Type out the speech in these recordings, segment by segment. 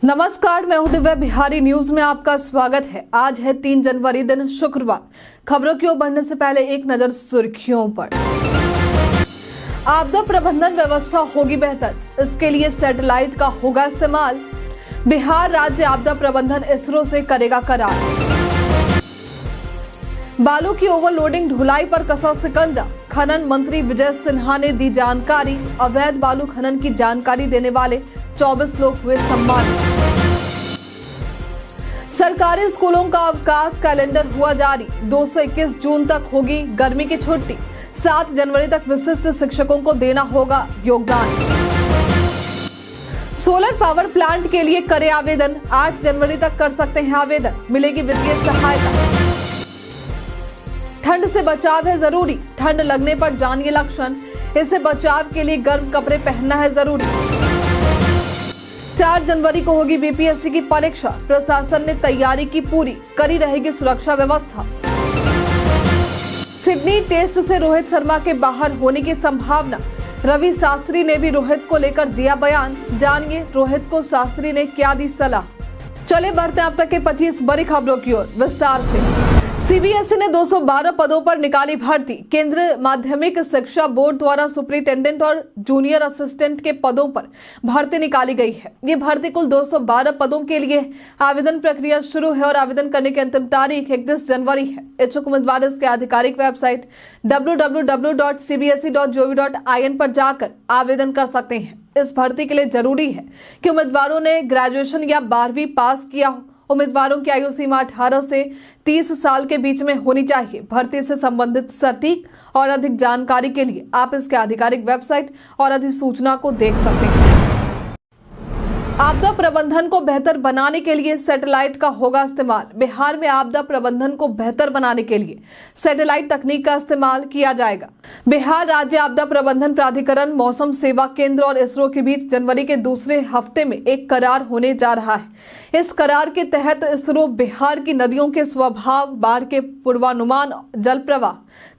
नमस्कार, मैं हूं दिव्या। बिहारी न्यूज में आपका स्वागत है। आज है 3 जनवरी दिन शुक्रवार। खबरों की ओर बढ़ने से पहले एक नजर सुर्खियों पर। आपदा प्रबंधन व्यवस्था होगी बेहतर, इसके लिए सैटेलाइट का होगा इस्तेमाल। बिहार राज्य आपदा प्रबंधन इसरो से करेगा करार। बालू की ओवरलोडिंग ढुलाई पर कसा शिकंजा, खनन मंत्री विजय सिन्हा ने दी जानकारी। अवैध बालू खनन की जानकारी देने वाले 24 लोग हुए सम्मानित। सरकारी स्कूलों का अवकाश कैलेंडर हुआ जारी। 2 से 21 जून तक होगी गर्मी की छुट्टी। 7 जनवरी तक विशिष्ट शिक्षकों को देना होगा योगदान। सोलर पावर प्लांट के लिए करें आवेदन। 8 जनवरी तक कर सकते हैं आवेदन, मिलेगी वित्तीय सहायता। ठंड से बचाव है जरूरी, ठंड लगने पर जानिए लक्षण। इससे बचाव के लिए गर्म कपड़े पहनना है जरूरी। 4 जनवरी को होगी बीपीएससी की परीक्षा। प्रशासन ने तैयारी की पूरी, करी रहेगी सुरक्षा व्यवस्था। सिडनी टेस्ट से रोहित शर्मा के बाहर होने की संभावना। रवि शास्त्री ने भी रोहित को लेकर दिया बयान। जानिए रोहित को शास्त्री ने क्या दी सलाह। चले बढ़ते हैं अब तक के 25 बड़ी खबरों की ओर विस्तार से। सीबीएसई ने 212 पदों पर निकाली भर्ती। केंद्रीय माध्यमिक शिक्षा बोर्ड द्वारा सुपरिटेंडेंट और जूनियर असिस्टेंट के पदों पर भर्ती निकाली गई है। ये भर्ती कुल 212 पदों के लिए आवेदन प्रक्रिया शुरू है और आवेदन करने की अंतिम तारीख 31 जनवरी है। इच्छुक उम्मीदवार इसके आधिकारिक वेबसाइट www.cbse.gov.in पर जाकर आवेदन कर सकते हैं। इस भर्ती के लिए जरूरी है कि उम्मीदवारों ने ग्रेजुएशन या 12वीं पास किया हो। उम्मीदवारों की आयु सीमा 18 से 30 साल के बीच में होनी चाहिए। भर्ती से संबंधित सटीक और अधिक जानकारी के लिए आप इसके आधिकारिक वेबसाइट और अधिसूचना को देख सकते हैं। आपदा प्रबंधन को बेहतर बनाने के लिए सैटेलाइट का होगा इस्तेमाल। बिहार में आपदा प्रबंधन को बेहतर बनाने के लिए सैटेलाइट तकनीक का इस्तेमाल किया जाएगा। बिहार राज्य आपदा प्रबंधन प्राधिकरण, मौसम सेवा केंद्र और इसरो के बीच जनवरी के दूसरे हफ्ते में एक करार होने जा रहा है। इस करार के तहत इसरो बिहार की नदियों के स्वभाव, बाढ़ के पूर्वानुमान, जल प्रवाह,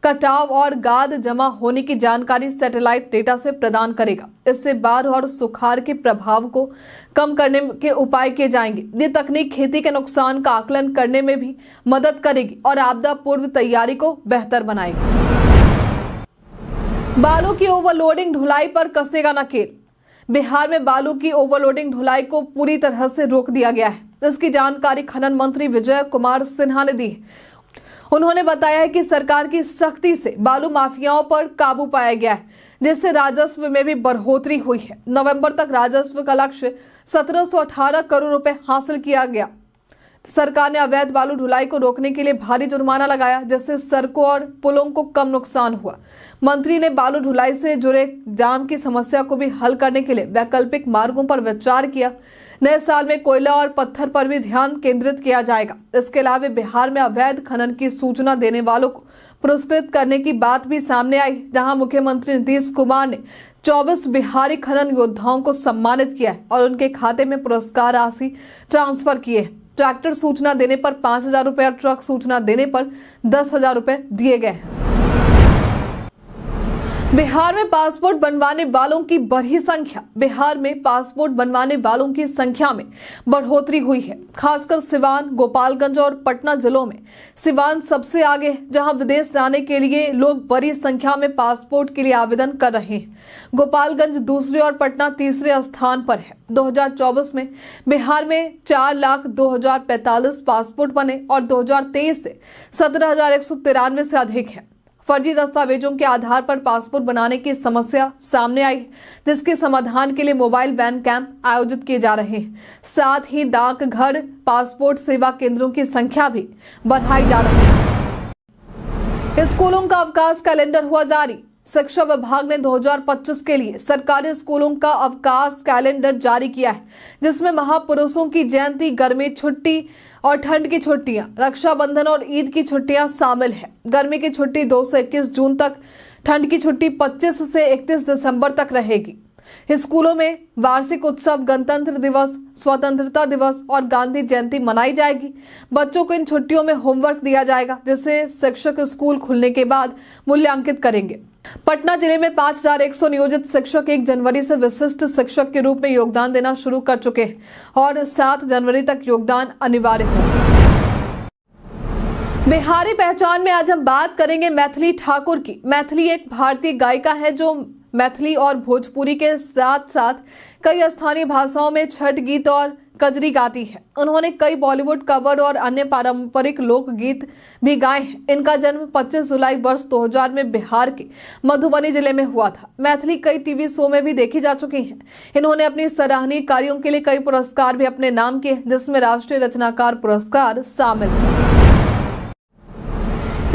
कटाव और गाद जमा होने की जानकारी सैटेलाइट डेटा से प्रदान करेगा। इससे बाढ़ और सुखाड़ के प्रभाव को कम करने के उपाय किए जाएंगे। ये तकनीक खेती के नुकसान का आकलन करने में भी मदद करेगी और आपदा पूर्व तैयारी को बेहतर बनाएगी। बालू की ओवरलोडिंग ढुलाई पर कसेगा नकेल। बिहार में बालू की ओवरलोडिंग ढुलाई को पूरी तरह से रोक दिया गया है। इसकी जानकारी खनन मंत्री विजय कुमार सिन्हा ने दी। उन्होंने बताया है कि सरकार की सख्ती से बालू माफियाओं पर काबू पाया गया है, जिससे राजस्व में भी बढ़ोतरी हुई है। नवंबर तक राजस्व का लक्ष्य 1718 करोड़ रुपए हासिल किया गया। सरकार ने अवैध बालू ढुलाई को रोकने के लिए भारी जुर्माना लगाया, जिससे सड़कों और पुलों को कम नुकसान हुआ। मंत्री ने बालू ढुलाई से जुड़े जाम की समस्या को भी हल करने के लिए वैकल्पिक मार्गों पर विचार किया। नए साल में कोयला और पत्थर पर भी ध्यान केंद्रित किया जाएगा। इसके अलावा बिहार में अवैध खनन की सूचना देने वालों को पुरस्कृत करने की बात भी सामने आई, जहां मुख्यमंत्री नीतीश कुमार ने 24 बिहारी खनन योद्धाओं को सम्मानित किया है और उनके खाते में पुरस्कार राशि ट्रांसफर किए हैं। ट्रैक्टर सूचना देने पर 5,000 रुपए और ट्रक सूचना देने पर 10,000 रुपए दिए गए हैं। बिहार में पासपोर्ट बनवाने वालों की बढ़ी संख्या। बिहार में पासपोर्ट बनवाने वालों की संख्या में बढ़ोतरी हुई है, खासकर सिवान, गोपालगंज और पटना जिलों में। सिवान सबसे आगे है, जहां विदेश जाने के लिए लोग बड़ी संख्या में पासपोर्ट के लिए आवेदन कर रहे हैं। गोपालगंज दूसरे और पटना तीसरे स्थान पर है। 2024 में बिहार में 4,02,045 पासपोर्ट बने और 2023 से 17,193 से अधिक है। फर्जी दस्तावेजों के आधार पर पासपोर्ट बनाने की समस्या सामने आई, जिसके समाधान के लिए मोबाइल वैन कैंप आयोजित किए जा रहे हैं। साथ ही डाकघर पासपोर्ट सेवा केंद्रों की संख्या भी बढ़ाई जा रही है। स्कूलों का अवकाश कैलेंडर हुआ जारी। शिक्षा विभाग ने 2025 के लिए सरकारी स्कूलों का अवकाश कैलेंडर जारी किया है, जिसमें महापुरुषों की जयंती, गर्मी छुट्टी और ठंड की छुट्टियां, रक्षाबंधन और ईद की छुट्टियां शामिल है। गर्मी की छुट्टी 2 से 21 जून तक, ठंड की छुट्टी 25 से 31 दिसंबर तक रहेगी। स्कूलों में वार्षिक उत्सव, गणतंत्र दिवस, स्वतंत्रता दिवस और गांधी जयंती मनाई जाएगी। बच्चों को इन छुट्टियों में होमवर्क दिया जाएगा, जिसे शिक्षक स्कूल खुलने के बाद मूल्यांकित करेंगे। पटना जिले में 5100 नियोजित शिक्षक 1 जनवरी से विशिष्ट शिक्षक के रूप में योगदान देना शुरू कर चुके हैं और 7 जनवरी तक योगदान अनिवार्य होगा। बिहारी पहचान में आज हम बात करेंगे मैथिली ठाकुर की। मैथिली एक भारतीय गायिका है जो मैथिली और भोजपुरी के साथ साथ कई स्थानीय भाषाओं में छठ गीत और कजरी गाती है। उन्होंने कई बॉलीवुड कवर और अन्य पारंपरिक लोकगीत भी गाए हैं। इनका जन्म 25 जुलाई वर्ष 2000 में बिहार के मधुबनी जिले में हुआ था। मैथिली कई टीवी शो में भी देखी जा चुकी हैं। इन्होंने अपनी सराहनीय कार्यों के लिए कई पुरस्कार भी अपने नाम किए, जिसमें राष्ट्रीय रचनाकार पुरस्कार शामिल है।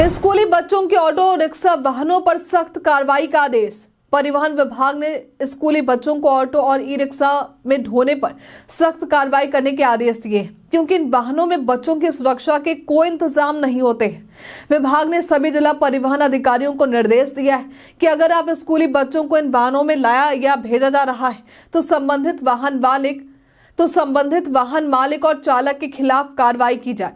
स्कूली बच्चों के ऑटो रिक्शा वाहनों पर सख्त कार्रवाई का आदेश। परिवहन विभाग ने स्कूली बच्चों को ऑटो और ई रिक्शा में ढोने पर सख्त कार्रवाई करने के आदेश दिए, क्योंकि इन वाहनों में बच्चों की सुरक्षा के कोई इंतजाम नहीं होते हैं। विभाग ने सभी जिला परिवहन अधिकारियों को निर्देश दिया है कि अगर आप स्कूली बच्चों को इन वाहनों में लाया या भेजा जा रहा है तो संबंधित वाहन मालिक और चालक के खिलाफ कार्रवाई की जाए।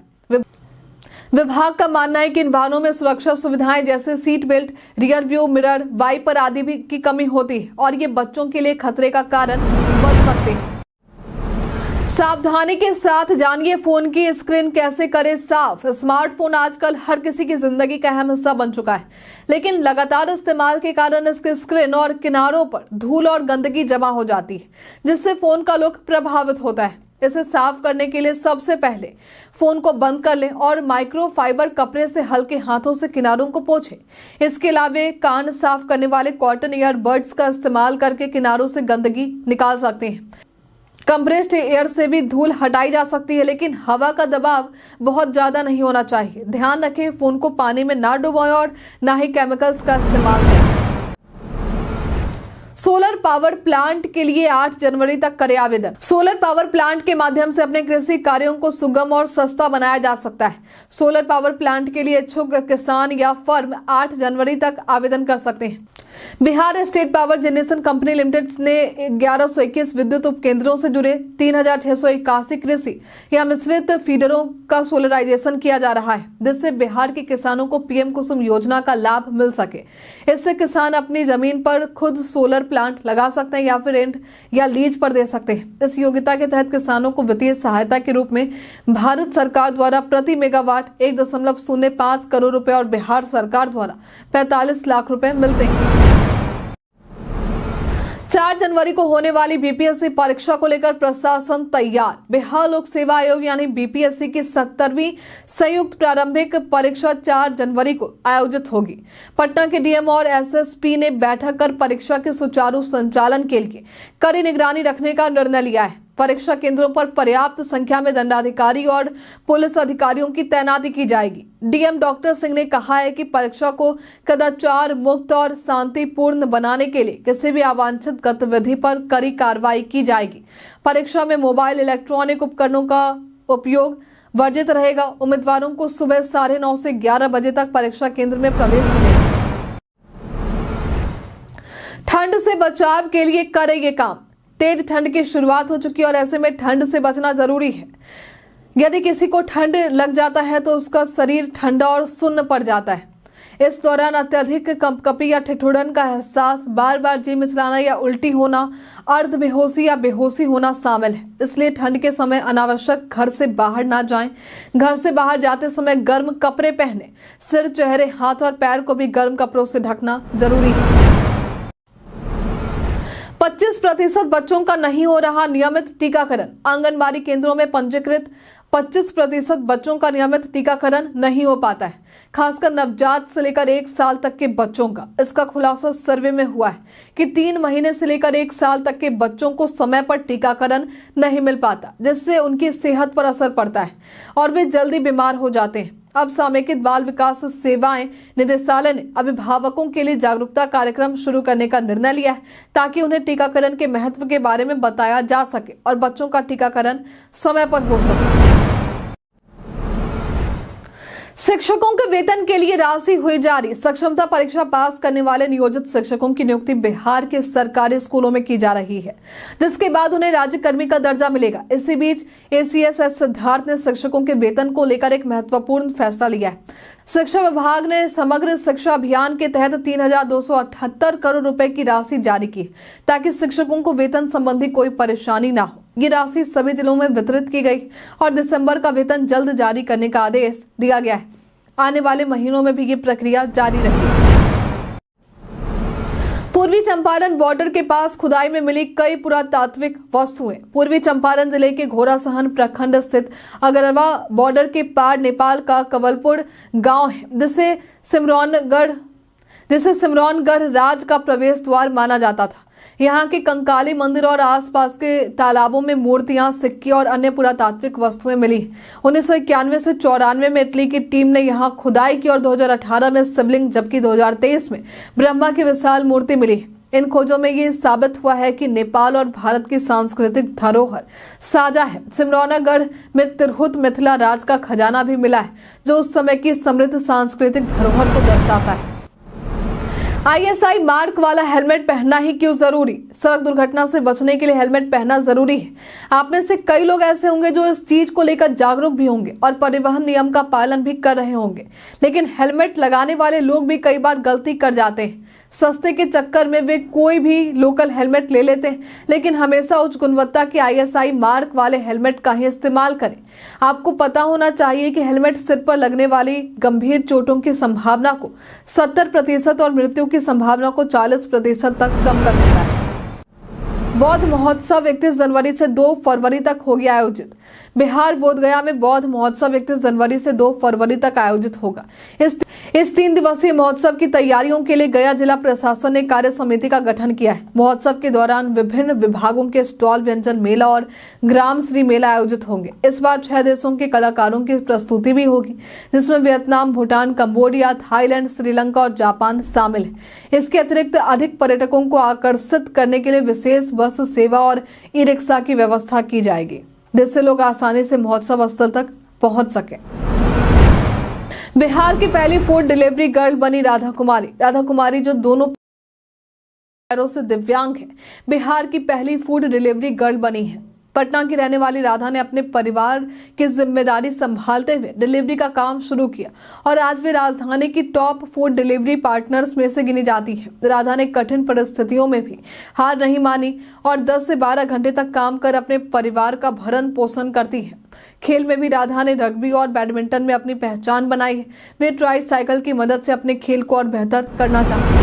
विभाग का मानना है कि इन वाहनों में सुरक्षा सुविधाएं जैसे seat belt, rear view mirror, wiper आदि भी की कमी होती है और ये बच्चों के लिए खतरे का कारण बन सकते हैं। सावधानी के साथ जानिए फोन की स्क्रीन कैसे करें साफ। स्मार्टफोन आजकल हर किसी की जिंदगी का अहम हिस्सा बन चुका है, लेकिन लगातार इस्तेमाल के कारण इसके स्क्रीन और किनारों पर धूल और गंदगी जमा हो जाती है, जिससे फोन का लुक प्रभावित होता है। इसे साफ करने के लिए सबसे पहले फोन को बंद कर लें और माइक्रोफाइबर कपड़े से हल्के हाथों से किनारों को पोंछें। इसके अलावा कान साफ करने वाले कॉटन ईयरबड्स का इस्तेमाल करके किनारों से गंदगी निकाल सकते हैं। कंप्रेस्ड एयर से भी धूल हटाई जा सकती है, लेकिन हवा का दबाव बहुत ज्यादा नहीं होना चाहिए। ध्यान रखें, फोन को पानी में ना डुबोएं और ना ही केमिकल्स का इस्तेमाल करें। सोलर पावर प्लांट के लिए 8 जनवरी तक करें आवेदन। सोलर पावर प्लांट के माध्यम से अपने कृषि कार्यों को सुगम और सस्ता बनाया जा सकता है। सोलर पावर प्लांट के लिए इच्छुक किसान या फर्म 8 जनवरी तक आवेदन कर सकते हैं। Bihar state power generation company limited ने 1121 विद्युत उपकेंद्रों से जुड़े 3681 कृषि या मिश्रित फीडरों का सोलराइजेशन किया जा रहा है, जिससे बिहार के किसानों को पीएम कुसुम योजना का लाभ मिल सके। इससे किसान अपनी जमीन पर खुद सोलर प्लांट लगा सकते हैं या फिर रेंट या लीज पर दे सकते हैं। इस योग्यता के तहत किसानों को वित्तीय सहायता के रूप में भारत सरकार द्वारा प्रति मेगावाट 1.05 करोड़ रुपए और बिहार सरकार द्वारा 45 लाख रुपए मिलते हैं। 4 जनवरी को होने वाली बीपीएससी परीक्षा को लेकर प्रशासन तैयार। बिहार लोक सेवा आयोग यानी बीपीएससी की 70वीं संयुक्त प्रारंभिक परीक्षा 4 जनवरी को आयोजित होगी। पटना के डीएम और एसएसपी ने बैठक कर परीक्षा के सुचारू संचालन के लिए कड़ी निगरानी रखने का निर्णय लिया है। परीक्षा केंद्रों पर पर्याप्त संख्या में दंडाधिकारी और पुलिस अधिकारियों की तैनाती की जाएगी। डीएम डॉक्टर सिंह ने कहा है कि परीक्षा को कदाचार मुक्त और शांतिपूर्ण बनाने के लिए किसी भी अवांछित गतिविधि पर कड़ी कार्रवाई की जाएगी। परीक्षा में मोबाइल इलेक्ट्रॉनिक उपकरणों का उपयोग वर्जित रहेगा। उम्मीदवारों को सुबह 9:30 से 11 बजे तक परीक्षा केंद्र में प्रवेश मिलेगा। ठंड से बचाव के लिए करें ये काम। तेज ठंड की शुरुआत हो चुकी है और ऐसे में ठंड से बचना जरूरी है। यदि किसी को ठंड लग जाता है तो उसका शरीर ठंडा और सुन्न पड़ जाता है। इस दौरान अत्यधिक कंपकपी या ठिठुरन का एहसास, बार बार जी मिचलाना या उल्टी होना, अर्ध बेहोशी या बेहोशी होना शामिल है। इसलिए ठंड के समय अनावश्यक घर से बाहर ना जाएं। घर से बाहर जाते समय गर्म कपड़े पहने। सिर, चेहरे, हाथ और पैर को भी गर्म कपड़ों से ढकना जरूरी है। 25% बच्चों का नहीं हो रहा नियमित टीकाकरण। आंगनबाड़ी केंद्रों में पंजीकृत 25% बच्चों का नियमित टीकाकरण नहीं हो पाता है, खासकर नवजात से लेकर 1 साल तक के बच्चों का। इसका खुलासा सर्वे में हुआ है कि 3 महीने से लेकर 1 साल तक के बच्चों को समय पर टीकाकरण नहीं मिल पाता, जिससे उनकी सेहत पर असर पड़ता है और वे जल्दी बीमार हो जाते हैं। अब समेकित बाल विकास सेवाएं निदेशालय ने अभिभावकों के लिए जागरूकता कार्यक्रम शुरू करने का निर्णय लिया है, ताकि उन्हें टीकाकरण के महत्व के बारे में बताया जा सके और बच्चों का टीकाकरण समय पर हो सके। शिक्षकों के वेतन के लिए राशि हुई जारी। सक्षमता परीक्षा पास करने वाले नियोजित शिक्षकों की नियुक्ति बिहार के सरकारी स्कूलों में की जा रही है, जिसके बाद उन्हें राज्यकर्मी का दर्जा मिलेगा। इसी बीच ACS सिद्धार्थ ने शिक्षकों के वेतन को लेकर एक महत्वपूर्ण फैसला लिया है। शिक्षा विभाग ने समग्र शिक्षा अभियान के तहत 3,278 करोड़ रुपए की राशि जारी की, ताकि शिक्षकों को वेतन संबंधी कोई परेशानी ना हो। ये राशि सभी जिलों में वितरित की गई और दिसंबर का वेतन जल्द जारी करने का आदेश दिया गया है। आने वाले महीनों में भी ये प्रक्रिया जारी रहेगी। पूर्वी चंपारण बॉर्डर के पास खुदाई में मिली कई पुरातात्विक वस्तुएं। पूर्वी चंपारण जिले के घोड़ासहन प्रखंड स्थित अगरवा बॉर्डर के पार नेपाल का कवलपुर गांव है, जिसे सिमरौनगढ़ राज का प्रवेश द्वार माना जाता था। यहाँ के कंकाली मंदिर और आसपास के तालाबों में मूर्तियां, सिक्के और अन्य पुरातात्विक वस्तुएं मिली। 1991 से 94 में इटली की टीम ने यहाँ खुदाई की और 2018 में शिवलिंग, जबकि 2023 में ब्रह्मा की विशाल मूर्ति मिली। इन खोजों में ये साबित हुआ है कि नेपाल और भारत की सांस्कृतिक धरोहर साझा है। सिमरौनगढ़ में तिरहुत मिथिला राज का खजाना भी मिला है, जो उस समय की समृद्ध सांस्कृतिक धरोहर को दर्शाता है। ISI मार्क वाला हेलमेट पहनना ही क्यों जरूरी? सड़क दुर्घटना से बचने के लिए हेलमेट पहनना जरूरी है। आप में से कई लोग ऐसे होंगे जो इस चीज को लेकर जागरूक भी होंगे और परिवहन नियम का पालन भी कर रहे होंगे, लेकिन हेलमेट लगाने वाले लोग भी कई बार गलती कर जाते हैं। सस्ते के चक्कर में वे कोई भी लोकल हेलमेट ले लेते हैं, लेकिन हमेशा उच्च गुणवत्ता के ISI मार्क वाले हेलमेट का ही इस्तेमाल करें। आपको पता होना चाहिए कि हेलमेट सिर पर लगने वाली गंभीर चोटों की संभावना को 70% और मृत्यु की संभावना को 40% तक कम कर देता है। बौद्ध महोत्सव 31 जनवरी से 2 फरवरी तक होगी आयोजित। बिहार बोधगया में बौद्ध महोत्सव 31 जनवरी से 2 फरवरी तक आयोजित होगा। इस 3 दिवसीय महोत्सव की तैयारियों के लिए गया जिला प्रशासन ने कार्य समिति का गठन किया है। महोत्सव के दौरान विभिन्न विभागों के स्टॉल, व्यंजन मेला और ग्राम श्री मेला आयोजित होंगे। इस बार 6 देशों के कलाकारों की प्रस्तुति भी होगी, जिसमें Vietnam, Bhutan, Cambodia, Thailand, Sri Lanka और जापान शामिल है। इसके अतिरिक्त अधिक पर्यटकों को आकर्षित करने के लिए विशेष बस सेवा और ई-रिक्शा की व्यवस्था की जाएगी, जिससे लोग आसानी से महोत्सव स्थल तक पहुंच सकें। बिहार की पहली फूड डिलीवरी गर्ल बनी राधा कुमारी, जो दोनों पैरों से दिव्यांग है, बिहार की पहली फूड डिलीवरी गर्ल बनी है। पटना की रहने वाली राधा ने अपने परिवार की जिम्मेदारी संभालते हुए डिलीवरी का काम शुरू किया और आज वे राजधानी की टॉप फूड डिलीवरी पार्टनर्स में से गिनी जाती है। राधा ने कठिन परिस्थितियों में भी हार नहीं मानी और 10 से 12 घंटे तक काम कर अपने परिवार का भरण पोषण करती है। खेल में भी राधा ने रग्बी और बैडमिंटन में अपनी पहचान बनाई है। वे ट्राई साइकिल की मदद से अपने खेल को और बेहतर करना चाहती है।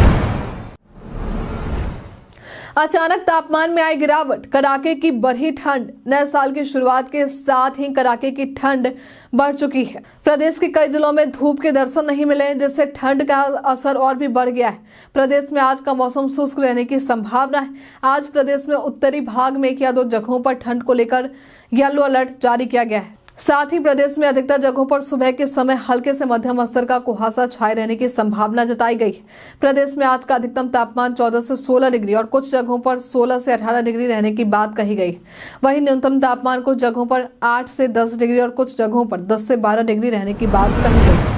अचानक तापमान में आई गिरावट, कड़ाके की बढ़ी ठंड। नए साल की शुरुआत के साथ ही कड़ाके की ठंड बढ़ चुकी है। प्रदेश के कई जिलों में धूप के दर्शन नहीं मिले, जिससे ठंड का असर और भी बढ़ गया है। प्रदेश में आज का मौसम शुष्क रहने की संभावना है। आज प्रदेश में उत्तरी भाग में 1 या 2 जगहों पर ठंड को लेकर येलो अलर्ट जारी किया गया है। साथ ही प्रदेश में अधिकतर जगहों पर सुबह के समय हल्के से मध्यम स्तर का कुहासा छाए रहने की संभावना जताई गई है। प्रदेश में आज का अधिकतम तापमान 14 से 16 डिग्री और कुछ जगहों पर 16 से 18 डिग्री रहने की बात कही गई। वहीं न्यूनतम तापमान कुछ जगहों पर 8 से 10 डिग्री और कुछ जगहों पर 10 से 12 डिग्री रहने की बात कही गई।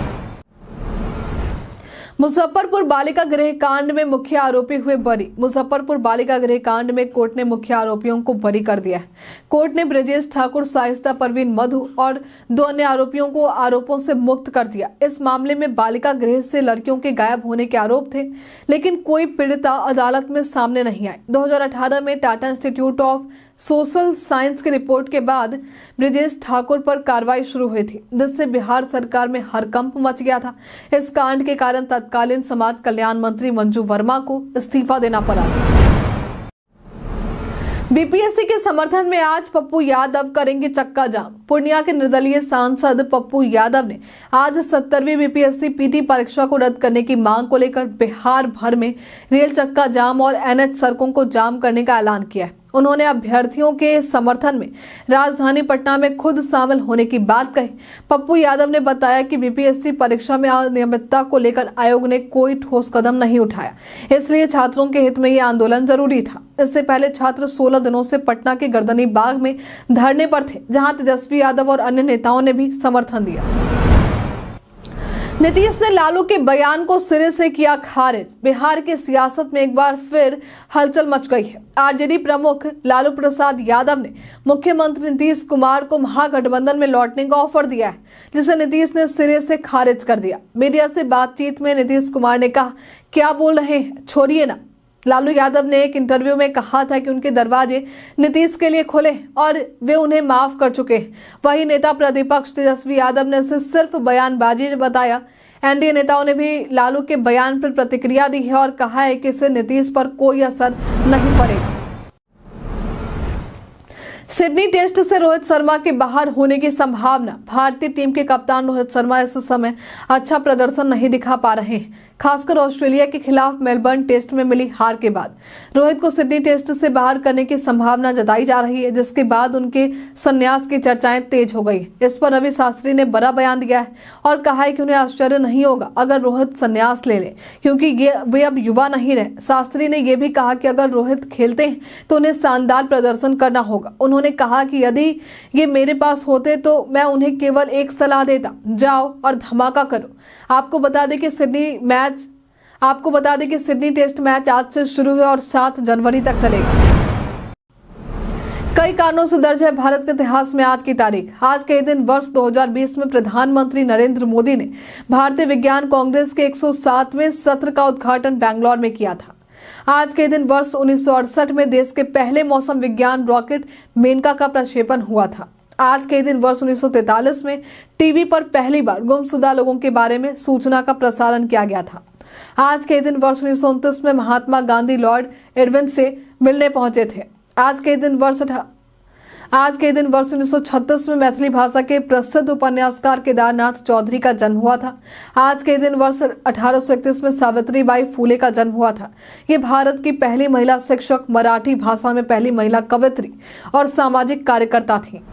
मुजफ्फरपुर बालिका गृह कांड में मुख्य आरोपी हुए बरी। मुजफ्फरपुर बालिका गृह कांड में कोर्ट ने मुख्य आरोपियों को बरी कर दिया है। कोर्ट ने ब्रजेश ठाकुर, शाइस्ता परवीन मधु और 2 अन्य आरोपियों को आरोपों से मुक्त कर दिया। इस मामले में बालिका गृह से लड़कियों के गायब होने के आरोप थे, लेकिन कोई पीड़िता अदालत में सामने नहीं आई। 2018 में Tata institute of social science की रिपोर्ट के बाद ब्रजेश ठाकुर पर कार्रवाई शुरू हुई थी, जिससे बिहार सरकार में हड़कंप मच गया था। इस कांड के कारण तत्कालीन समाज कल्याण मंत्री मंजू वर्मा को इस्तीफा देना पड़ा। बीपीएससी के समर्थन में आज पप्पू यादव करेंगे चक्का जाम। पूर्णिया के निर्दलीय सांसद पप्पू यादव ने आज 70वीं बीपीएससी पीटी परीक्षा को रद्द करने की मांग को लेकर बिहार भर में रेल चक्का जाम और एनएच सड़कों को जाम करने का ऐलान किया है। उन्होंने अभ्यर्थियों के समर्थन में राजधानी पटना में खुद शामिल होने की बात कही। पप्पू यादव ने बताया कि बीपीएससी परीक्षा में अनियमितता को लेकर आयोग ने कोई ठोस कदम नहीं उठाया, इसलिए छात्रों के हित में यह आंदोलन जरूरी था। इससे पहले छात्र 16 दिनों से पटना के गर्दनी बाग में धरने पर थे, जहां तेजस्वी यादव और अन्य नेताओं ने भी समर्थन दिया। नीतीश ने लालू के बयान को सिरे से किया खारिज। बिहार की सियासत में एक बार फिर हलचल मच गई है। आरजेडी प्रमुख लालू प्रसाद यादव ने मुख्यमंत्री नीतीश कुमार को महागठबंधन में लौटने का ऑफर दिया है, जिसे नीतीश ने सिरे से खारिज कर दिया। मीडिया से बातचीत में नीतीश कुमार ने कहा, क्या बोल रहे हैं, छोड़िए ना। लालू यादव ने एक इंटरव्यू में कहा था कि उनके दरवाजे नीतीश के लिए खुले और वे उन्हें माफ कर चुके हैं। वहीं नेता प्रतिपक्ष तेजस्वी यादव ने इसे सिर्फ बयानबाजी बताया। एनडीए नेताओं ने भी लालू के बयान पर प्रतिक्रिया दी है और कहा है कि इससे नीतीश पर कोई असर नहीं पड़ेगा। सिडनी टेस्ट से रोहित शर्मा के बाहर होने की संभावना। भारतीय टीम के कप्तान रोहित शर्मा इस समय अच्छा प्रदर्शन नहीं दिखा पा रहे हैं, खासकर ऑस्ट्रेलिया के खिलाफ मेलबर्न टेस्ट में मिली हार के बाद। रोहित को सिडनी टेस्ट से बाहर करने की संभावना जताई जा रही है, जिसके बाद उनके संन्यास की चर्चाएं तेज हो गई। इस पर रवि शास्त्री ने बड़ा बयान दिया है और कहा है कि उन्हें आश्चर्य नहीं होगा अगर रोहित संन्यास ले ले, क्योंकि वे अब युवा नहीं रहे। शास्त्री ने यह भी कहा कि अगर रोहित खेलते हैं तो उन्हें शानदार प्रदर्शन करना होगा। उन्होंने कहा कि यदि ये मेरे पास होते तो मैं उन्हें केवल एक सलाह देता, जाओ और धमाका करो। आपको बता दें कि सिडनी टेस्ट मैच आज से शुरू है और 7 जनवरी तक चलेगा। कई कारणों से दर्ज है भारत के इतिहास में आज की तारीख। आज के दिन वर्ष 2020 में प्रधानमंत्री नरेंद्र मोदी ने भारतीय विज्ञान कांग्रेस के 107वें सत्र का उद्घाटन बेंगलुरु में किया था। आज के दिन वर्ष 1968 में देश के पहले मौसम विज्ञान रॉकेट मेनका का प्रक्षेपण हुआ था। आज के दिन वर्ष 1943 में टीवी पर पहली बार गुमशुदा लोगों के बारे में सूचना का प्रसारण किया गया था। आज के दिन वर्ष 1929 में महात्मा गांधी लॉर्ड इरविन से मिलने पहुंचे थे। आज के दिन वर्ष 1936 में मैथिली भाषा के प्रसिद्ध उपन्यासकार केदारनाथ चौधरी का जन्म हुआ था। आज के दिन वर्ष 1831 में सावित्रीबाई फूले का जन्म हुआ था। ये भारत की पहली महिला शिक्षक, मराठी भाषा में पहली महिला कवयित्री और सामाजिक कार्यकर्ता थी।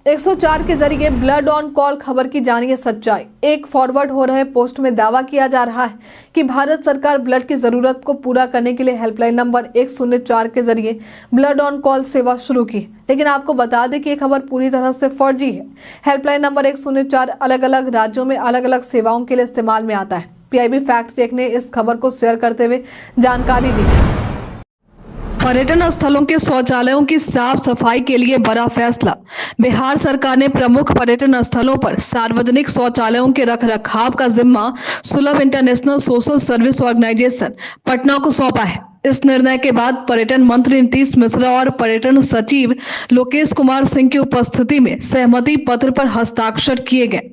104 के जरिए ब्लड ऑन कॉल खबर की जानिए सच्चाई। एक फॉरवर्ड हो रहे पोस्ट में दावा किया जा रहा है कि भारत सरकार ब्लड की जरूरत को पूरा करने के लिए हेल्पलाइन नंबर 104 के जरिए ब्लड ऑन कॉल सेवा शुरू की, लेकिन आपको बता दें कि यह खबर पूरी तरह से फर्जी है। हेल्पलाइन नंबर 104 अलग अलग राज्यों में अलग अलग सेवाओं के लिए इस्तेमाल में आता है। पीआईबी फैक्ट चेक ने इस खबर को शेयर करते हुए जानकारी दी। पर्यटन स्थलों के शौचालयों की साफ सफाई के लिए बड़ा फैसला। बिहार सरकार ने प्रमुख पर्यटन स्थलों पर सार्वजनिक शौचालयों के रखरखाव का जिम्मा Sulabh international social service organisation Patna को सौंपा है। इस निर्णय के बाद पर्यटन मंत्री नीतीश मिश्रा और पर्यटन सचिव लोकेश कुमार सिंह की उपस्थिति में सहमति पत्र पर हस्ताक्षर किए गए।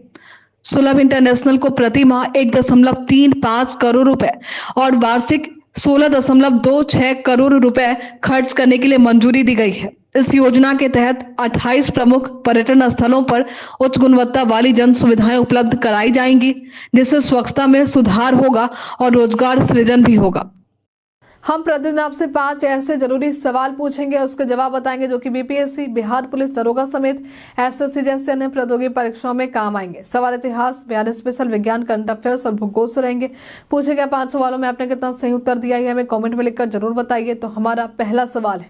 सुलभ इंटरनेशनल को प्रति माह 1.35 करोड़ रुपए और वार्षिक 16.26 करोड़ रुपए खर्च करने के लिए मंजूरी दी गई है। इस योजना के तहत 28 प्रमुख पर्यटन स्थलों पर उच्च गुणवत्ता वाली जन सुविधाएं उपलब्ध कराई जाएंगी, जिससे स्वच्छता में सुधार होगा और रोजगार सृजन भी होगा। हम प्रतिदिन आपसे 5 ऐसे जरूरी सवाल पूछेंगे, उसके जवाब बताएंगे जो कि बीपीएससी, बिहार पुलिस दरोगा समेत एसएससी जैसे अन्य प्रतियोगी परीक्षाओं में काम आएंगे। सवाल इतिहास, बिहार स्पेशल, विज्ञान, करंट अफेयर्स और भूगोल से रहेंगे। पूछे गए 5 सवालों में आपने कितना सही उत्तर दिया है हमें कॉमेंट में लिखकर जरूर बताइए। तो हमारा पहला सवाल है,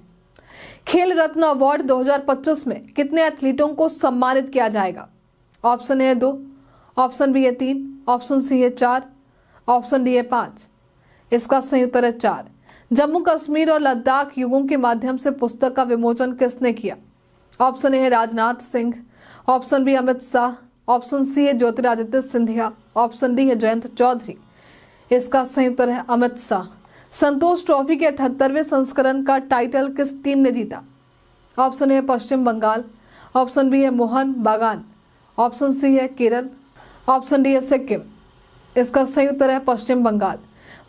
खेल रत्न अवार्ड 2025 में कितने एथलीटों को सम्मानित किया जाएगा? ऑप्शन ए 2, ऑप्शन बी है 3, ऑप्शन सी है 4, ऑप्शन डी है 5। इसका सही उत्तर है 4। जम्मू कश्मीर और लद्दाख युगों के माध्यम से पुस्तक का विमोचन किसने किया? ऑप्शन ए है Rajnath Singh, option B Amit Shah, option C है ज्योतिरादित्य सिंधिया, ऑप्शन डी है जयंत चौधरी। इसका सही उत्तर है अमित शाह। संतोष ट्रॉफी के 78वें संस्करण का टाइटल किस टीम ने जीता? Option A Paschim Bengal, option B है मोहन बागान, ऑप्शन सी है केरल, ऑप्शन डी है सिक्किम। इसका सही उत्तर है पश्चिम बंगाल।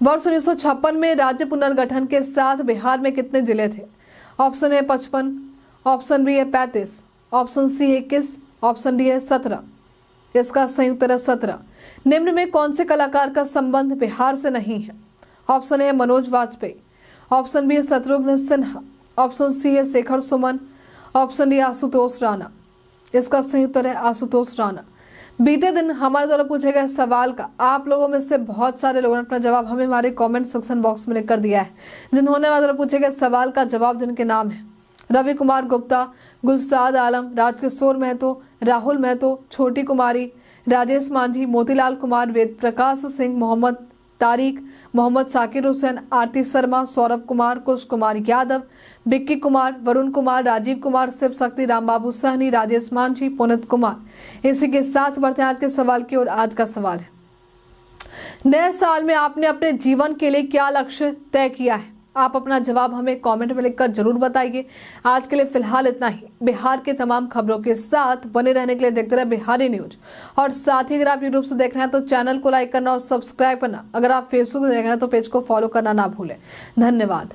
वर्ष 1956 में राज्य पुनर्गठन के साथ बिहार में कितने जिले थे? ऑप्शन ए 55, ऑप्शन बी है 35, ऑप्शन सी है 21, ऑप्शन डी है 17। इसका सही उत्तर है 17। निम्न में कौन से कलाकार का संबंध बिहार से नहीं है? Option A Manoj Vajpayee, option B है शत्रुघ्न सिन्हा, ऑप्शन सी है शेखर सुमन, ऑप्शन डी आशुतोष राणा। इसका सही उत्तर है आशुतोष राणा। बीते दिन हमारे द्वारा पूछे गए सवाल का आप लोगों में से बहुत सारे लोगों ने अपना जवाब हमें हमारे कमेंट सेक्शन बॉक्स में लिखकर दिया है। जिन्होंने हमारे द्वारा पूछे गए सवाल का जवाब, जिनके नाम है रवि कुमार गुप्ता, गुलसाद आलम, राजकिशोर महतो, राहुल महतो, छोटी कुमारी, राजेश मांझी, मोतीलाल कुमार, वेद प्रकाश सिंह, मोहम्मद तारिक, मोहम्मद साकिर हुसैन, आरती शर्मा, सौरभ कुमार, कुश कुमार यादव, बिक्की कुमार, वरुण कुमार, राजीव कुमार, शिव शक्ति, रामबाबू सहनी, राजेश मांझी, पुनित कुमार। इसी के साथ बढ़ते हैं आज के सवाल की ओर। आज का सवाल है, नए साल में आपने अपने जीवन के लिए क्या लक्ष्य तय किया है? आप अपना जवाब हमें कमेंट में लिखकर जरूर बताइए। आज के लिए फिलहाल इतना ही। बिहार के तमाम खबरों के साथ बने रहने के लिए देखते रहे बिहारी न्यूज। और साथ ही अगर आप यूट्यूब से देख रहे हैं तो चैनल को लाइक करना और सब्सक्राइब करना, अगर आप फेसबुक से देख रहे हैं तो पेज को फॉलो करना ना भूलें। धन्यवाद।